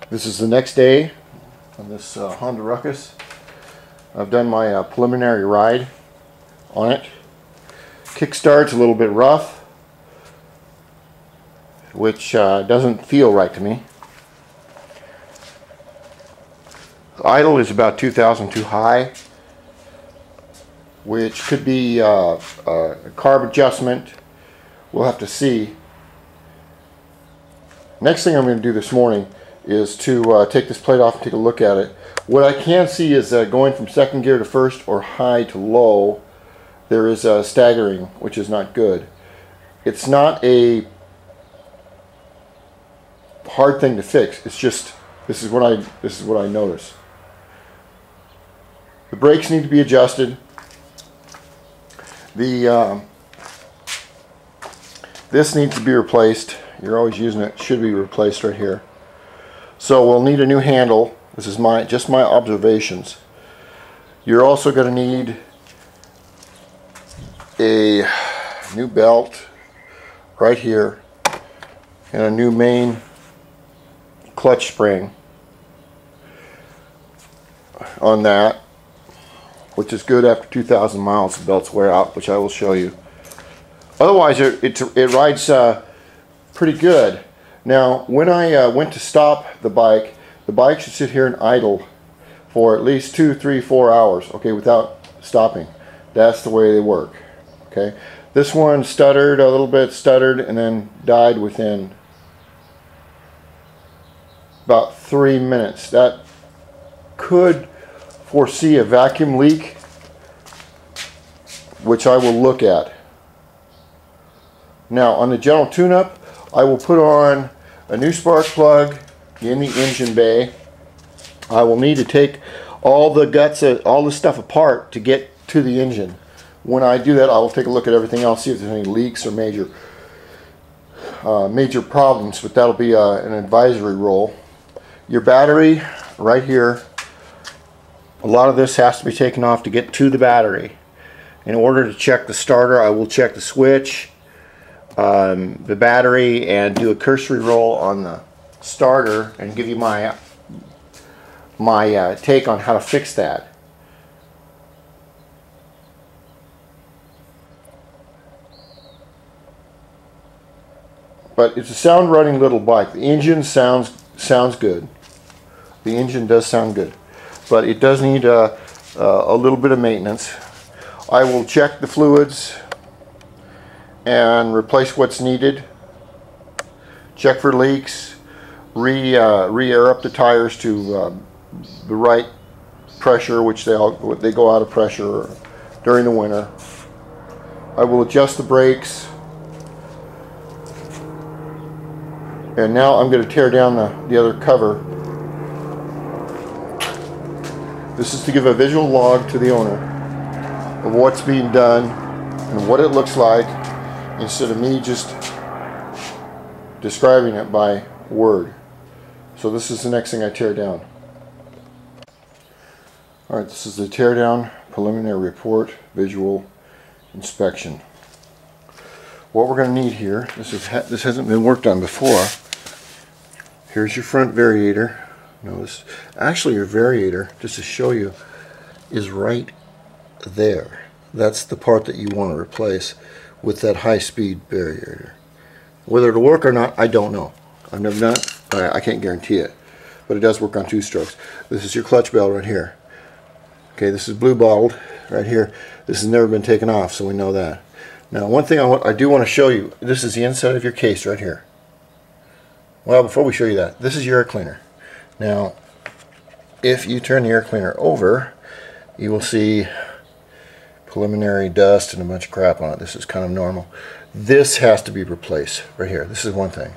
This is the next day on this Honda Ruckus. I've done my preliminary ride on it. Kickstart's a little bit rough, which doesn't feel right to me. Idle is about 2,000 too high, which could be a carb adjustment. We'll have to see. Next thing I'm going to do this morning is to take this plate off and take a look at it. What I can see is going from second gear to first or high to low, there is a staggering, which is not good. It's not a hard thing to fix. It's just this is what I notice. The brakes need to be adjusted. This needs to be replaced. You're always using it. Should be replaced right here. So we'll need a new handle. This is just my observations. You're also going to need a new belt right here and a new main clutch spring on that, which is good after 2,000 miles. The belts wear out, which I will show you. Otherwise, it rides pretty good. Now, when I went to stop the bike should sit here and idle for at least 2, 3, 4 hours, okay, without stopping. That's the way they work, okay. This one stuttered a little bit, and then died within about 3 minutes. That could foresee a vacuum leak, which I will look at. Now, on the general tune-up, I will put on a new spark plug in the engine bay. I will need to take all the guts, all the stuff apart to get to the engine. When I do that, I will take a look at everything else, see if there's any leaks or major problems, but that'll be an advisory role. Your battery, right here, a lot of this has to be taken off to get to the battery. In order to check the starter, I will check the switch, the battery, and do a cursory roll on the starter and give you my take on how to fix that. But it's a sound running little bike. The engine sounds good. The engine does sound good, but it does need a little bit of maintenance. I will check the fluids and replace what's needed. Check for leaks. Re-air up the tires to the right pressure, which they go out of pressure during the winter. I will adjust the brakes. And now I'm going to tear down the other cover. This is to give a visual log to the owner of what's being done and what it looks like, instead of me just describing it by word. So this is the next thing I tear down. Alright, this is the teardown preliminary report visual inspection. What we're going to need here, this hasn't been worked on before. Here's your front variator. Notice, actually your variator, just to show you, is right there. That's the part that you want to replace with that high-speed variator. Whether it'll work or not, I don't know. I've never done it. I can't guarantee it. But it does work on 2 strokes. This is your clutch belt right here. Okay, this is blue bottled right here. This has never been taken off, so we know that. Now, one thing I do want to show you, this is the inside of your case right here. Well, before we show you that, this is your air cleaner. Now, if you turn the air cleaner over, you will see preliminary dust and a bunch of crap on it. This is kind of normal. This has to be replaced right here. This is one thing.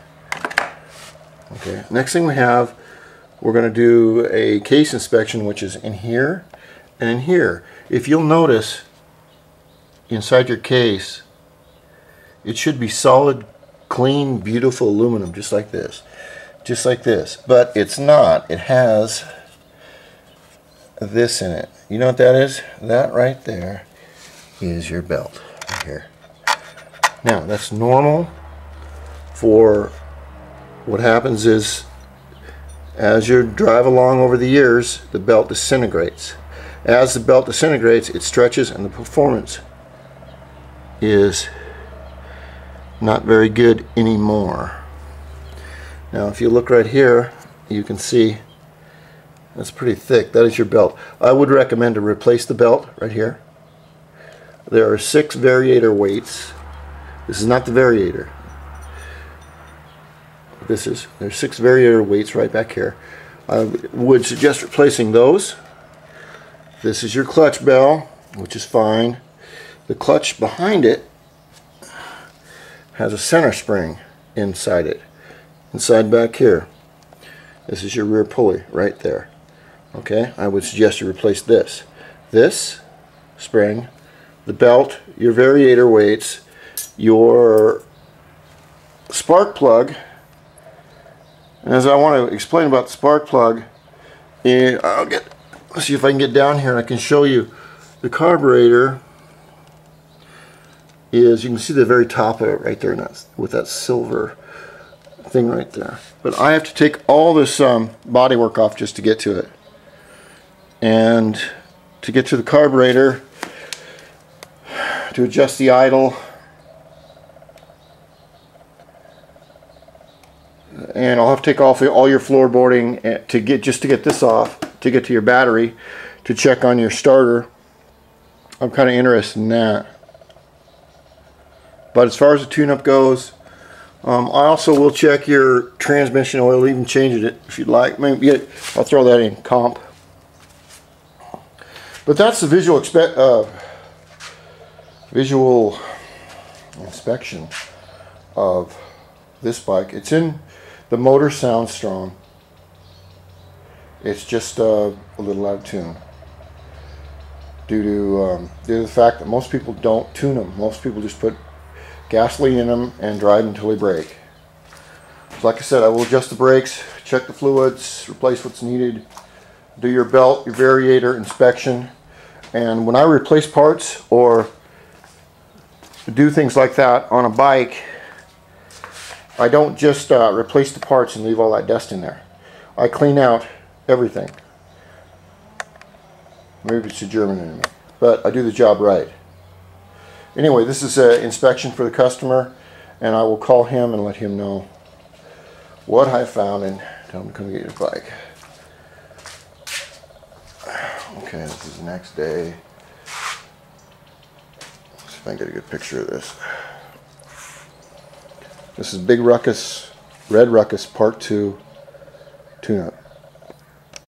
Okay, next thing we have, we're going to do a case inspection, which is in here and in here. If you'll notice, inside your case, it should be solid, clean, beautiful aluminum, just like this. Just like this. But it's not. It has this in it. You know what that is? That right there is your belt right here. Now, that's normal for what happens is As you drive along over the years, the belt disintegrates. As the belt disintegrates, it stretches and the performance is not very good anymore. Now if you look right here, you can see that's pretty thick. That is your belt. I would recommend to replace the belt right here. There are 6 Variator weights. This is not the Variator. There's 6 Variator weights right back here. I would suggest replacing those. This is your clutch bell, which is fine. The clutch behind it has a center spring inside it. Inside back here. This is your rear pulley right there. Okay, I would suggest you replace this. This spring, the belt, your Variator weights, your spark plug. And as I want to explain about the spark plug, let's see if I can get down here and I can show you the carburetor is, you can see the very top of it right there with that silver thing right there. But I have to take all this bodywork off just to get to it. And to get to the carburetor, to adjust the idle, and I'll have to take off all your floorboarding to get this off, to get to your battery, to check on your starter. I'm kind of interested in that. But as far as the tune-up goes, I also will check your transmission oil, even change it if you'd like. Maybe I'll throw that in comp. But that's the visual inspection of this bike. The motor sounds strong. It's just a little out of tune due to the fact that most people don't tune them. Most people just put gasoline in them and drive until they break. So like I said, I will adjust the brakes, check the fluids, replace what's needed, do your belt, your Variator inspection, and when I replace parts or do things like that on a bike, I don't just replace the parts and leave all that dust in there. I clean out everything. Maybe it's a German in me, but I do the job right. Anyway, this is an inspection for the customer, and I will call him and let him know what I found and tell him to come get your bike. Okay, this is the next day. Let's see if I can get a good picture of this. This is Big Ruckus, Red Ruckus Part 2 tune-up.